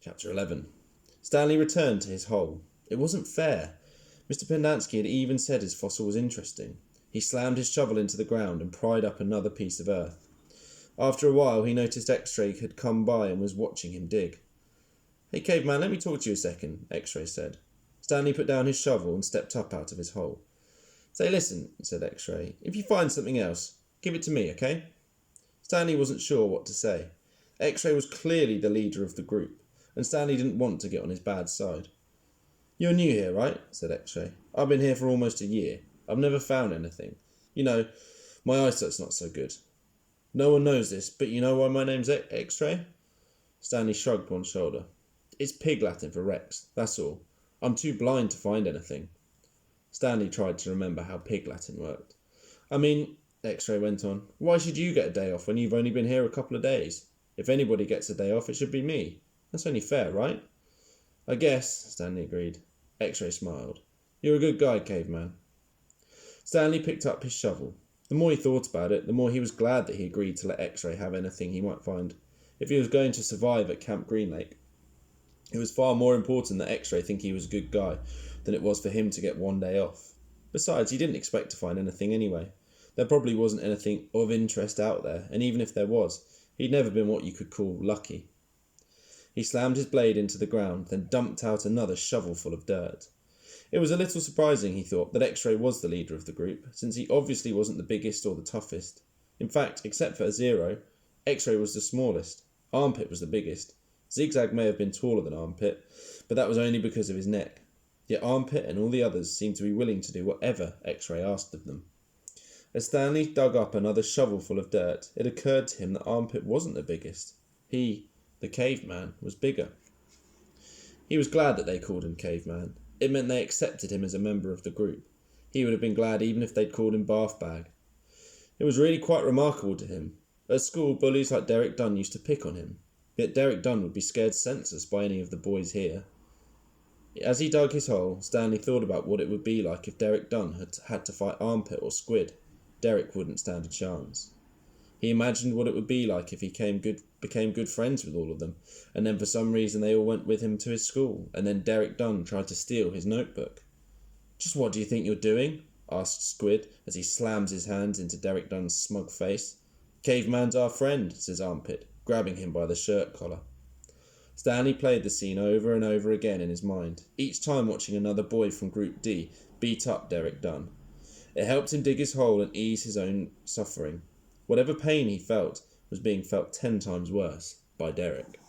Chapter 11. Stanley returned to his hole. It wasn't fair. Mr. Pendanski had even said his fossil was interesting. He slammed his shovel into the ground and pried up another piece of earth. After a while, he noticed X-Ray had come by and was watching him dig. "Hey, caveman, let me talk to you a second," X-Ray said. Stanley put down his shovel and stepped up out of his hole. "Say, listen," said X-Ray. "If you find something else, give it to me, okay?" Stanley wasn't sure what to say. X-Ray was clearly the leader of the group, and Stanley didn't want to get on his bad side. "You're new here, right?" said X-Ray. "I've been here for almost a year. I've never found anything. You know, my eyesight's not so good. No one knows this, but you know why my name's X-Ray?" Stanley shrugged one shoulder. "It's Pig Latin for Rex, that's all. I'm too blind to find anything." Stanley tried to remember how Pig Latin worked. "I mean," X-Ray went on, "why should you get a day off when you've only been here a couple of days? If anybody gets a day off, it should be me. That's only fair, right?" "I guess," Stanley agreed. X-Ray smiled. "You're a good guy, caveman." Stanley picked up his shovel. The more he thought about it, the more he was glad that he agreed to let X-Ray have anything he might find. If he was going to survive at Camp Green Lake, it was far more important that X-Ray think he was a good guy than it was for him to get one day off. Besides, he didn't expect to find anything anyway. There probably wasn't anything of interest out there, and even if there was, he'd never been what you could call lucky. He slammed his blade into the ground, then dumped out another shovelful of dirt. It was a little surprising, he thought, that X-Ray was the leader of the group, since he obviously wasn't the biggest or the toughest. In fact, except for Zero, X-Ray was the smallest. Armpit was the biggest. Zigzag may have been taller than Armpit, but that was only because of his neck. Yet Armpit and all the others seemed to be willing to do whatever X-Ray asked of them. As Stanley dug up another shovelful of dirt, it occurred to him that Armpit wasn't the biggest. He, the caveman, was bigger. He was glad that they called him Caveman. It meant they accepted him as a member of the group. He would have been glad even if they'd called him Bath Bag. It was really quite remarkable to him. At school, bullies like Derek Dunn used to pick on him. Yet Derek Dunn would be scared senseless by any of the boys here. As he dug his hole, Stanley thought about what it would be like if Derek Dunn had to fight Armpit or Squid. Derek wouldn't stand a chance. He imagined what it would be like if he became good friends with all of them, and then for some reason they all went with him to his school, and then Derek Dunn tried to steal his notebook. "Just what do you think you're doing?" asked Squid, as he slams his hands into Derek Dunn's smug face. "Caveman's our friend," says Armpit, grabbing him by the shirt collar. Stanley played the scene over and over again in his mind, each time watching another boy from Group D beat up Derek Dunn. It helped him dig his hole and ease his own suffering. Whatever pain he felt was being felt 10 times worse by Derek.